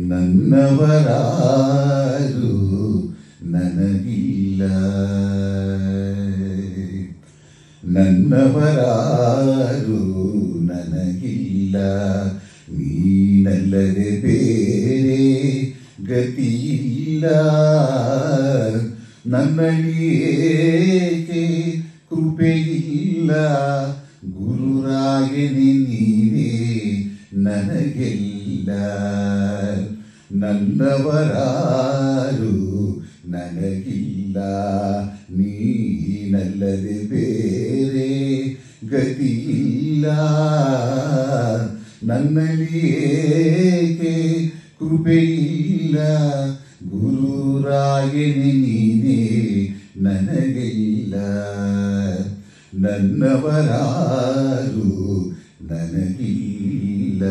ನನ್ನವರಾರು ನನಗಿಲ್ಲ, ನನ್ನವರಾರು ನನಗಿಲ್ಲ, ನೀನಲ್ಲದೆ ಬೇರೆ ಗತಿಯಿಲ್ಲ. ನನ್ನಲ್ಲಿ ಏಕೆ ಕೃಪೆಯಿಲ್ಲ, ಗುರುರಾಯನೇ ನೀನೇ ನನಗೆಲ್ಲ. ನನ್ನವರಾರು ನನಗಿಲ್ಲ, ನೀನಲ್ಲದೆ ಬೇರೆ ಗತಿಯಿಲ್ಲ. ನನ್ನಲ್ಲಿ ಏಕೆ ಕೃಪೆಯಿಲ್ಲ, ಗುರುರಾಯನೇ ನೀನೇ ನನಗಿಲ್ಲ. ನನ್ನವರಾರು ನನಗಿಲ್ಲ.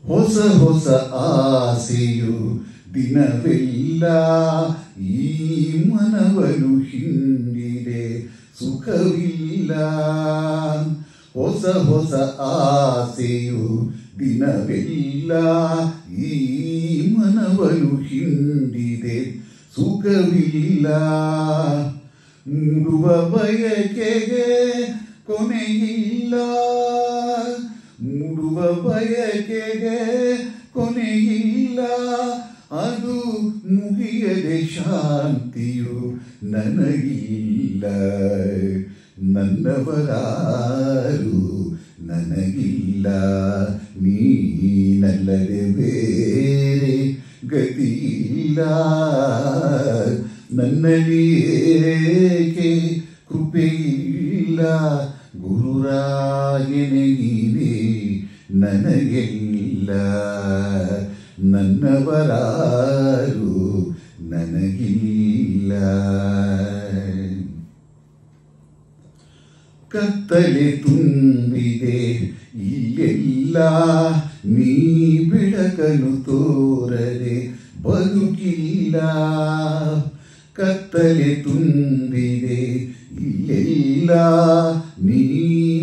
ಹೊಸ ಹೊಸ ಆಸೆಯು ದಿನವೆಲ್ಲ ಈ ಮನವನು ಹಿಂಡಿದೆ ಸುಖವಿಲ್ಲ. ಹೊಸ ಹೊಸ ಆಸೆಯು ದಿನವೆಲ್ಲ ಈ ಮನವನು ಹಿಂಡಿದೆ ಸುಖವಿಲ್ಲ. ಮೂಡುವ ಬಯಕೆಗೆ ಕೊನೆಯಿಲ್ಲ, ಮೂಡುವ ಬಯಕೆಗೆ ಕೊನೆಯಿಲ್ಲ. ಅದು ಮುಗಿಯದೆ ಶಾಂತಿಯು ನನಗಿಲ್ಲ. ನನ್ನವರಾರು ನನಗಿಲ್ಲ, ನೀನಲ್ಲದೆ ಬೇರೆ ಗತಿಯಿಲ್ಲ. ನನ್ನಲ್ಲಿ ಏಕೆ ಕೃಪೆಯಿಲ್ಲ, ಗುರುರಾಯನೇ ನೀನೇ ನನಗೆಲ್ಲ. ನನ್ನವರಾರು ನನಗಿಲ್ಲ. ಕತ್ತಲೆ ತುಂಬಿದೆ ಇಲ್ಲೆಲ್ಲ, ನೀ ಬೆಳಕನ್ನು ತೋರದೆ ಬದುಕಿಲ್ಲ. ಕತ್ತಲೆ ತುಂಬಿದೆ ಇಲ್ಲೆಲ್ಲ, ನೀ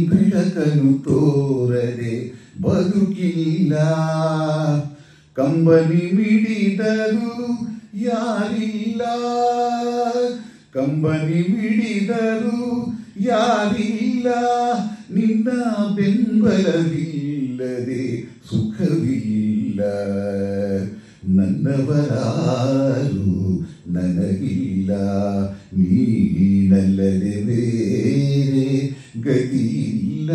ಬೆಳಕನ್ನು ತೋರದೆ ಬದುಕಿಲ್ಲ. ಕಂಬನಿ ಮಿಡಿದರು ಯಾರಿಲ್ಲ, ಕಂಬನಿ ಮಿಡಿದರು ಯಾರಿಲ್ಲ. ನಿನ್ನ ಬೆಂಬಲವಿಲ್ಲದೆ ಸುಖವಿಲ್ಲ. ನನ್ನವರಾರು ನನಗಿಲ್ಲ, ನೀನಲ್ಲದೆ ಬೇರೆ ಗತಿಯಿಲ್ಲ.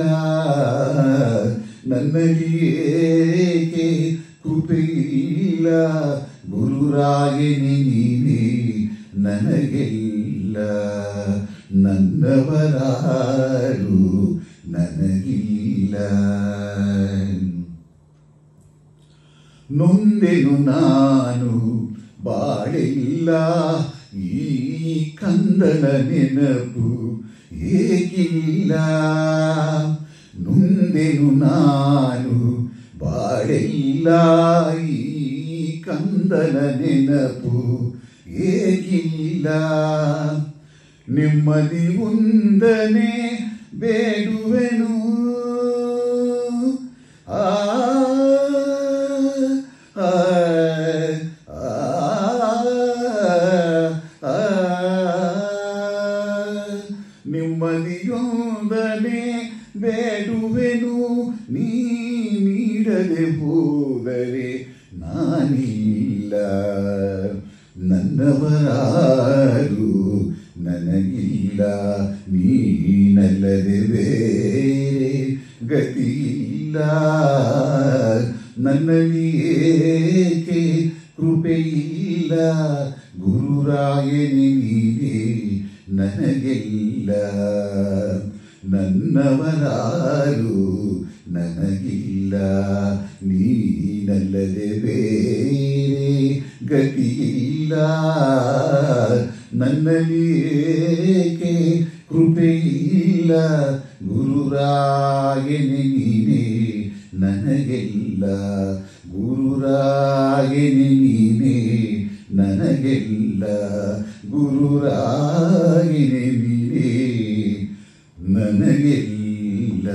ನನ್ನಲ್ಲಿ ಏಕೆ ಕೃಪೆಯಿಲ್ಲ, ಗುರುರಾಯನೇ ನೀನೇ ನನಗೆಲ್ಲ. ನನ್ನವರಾರು ನನಗಿಲ್ಲ. ನೊಂದೆನು ನಾನು ಬಾಳಿಲ್ಲ, ಈ ಕಂದನ ನೆನಪು ಏಕಿಲ್ಲ. ನೊಂದೆನು ನಾನು ಬಾಳಿಲ್ಲ, ಈ ಕಂದನ ನೆನಪು ಏಕಿಲ್ಲ. ನೆಮ್ಮದಿ ಒಂದನೆ ಬೇಡುವೆನು, ಆ ನೆಮ್ಮದಿಯೊಂದನೆ ಬೇಡುವೆನು, ನೀ ನೀಡದೆ ಹೋದರೆ ನಾನಿಲ್ಲ. ನನ್ನವರಾರು ನನಗಿಲ್ಲ, ನೀನಲ್ಲದೆ ಬೇರೆ ಗತಿಯಿಲ್ಲ. ನನ್ನಲ್ಲಿ ಏಕೆ ಕೃಪೆಯಿಲ್ಲ, ಗುರುರಾಯನೇ ನೀನೇ ನನಗೆಲ್ಲ. ನನ್ನವರಾರು ನನಗಿಲ್ಲ, ನೀನಲ್ಲದೆ ಬೇರೆ ಗತಿಯಿಲ್ಲ. ನನ್ನಲ್ಲಿ ಏಕೆ ಕೃಪೆಯಿಲ್ಲ, ಗುರುರಾಯನೇ ನೀನೇ ನನಗೆಲ್ಲ. ಗುರುರಾಯನೇ ನೀನೇ ನನಗೆಲ್ಲ, ಗುರುರಾಯನೇ ನೀನೇ ನನಗೆಲ್ಲ.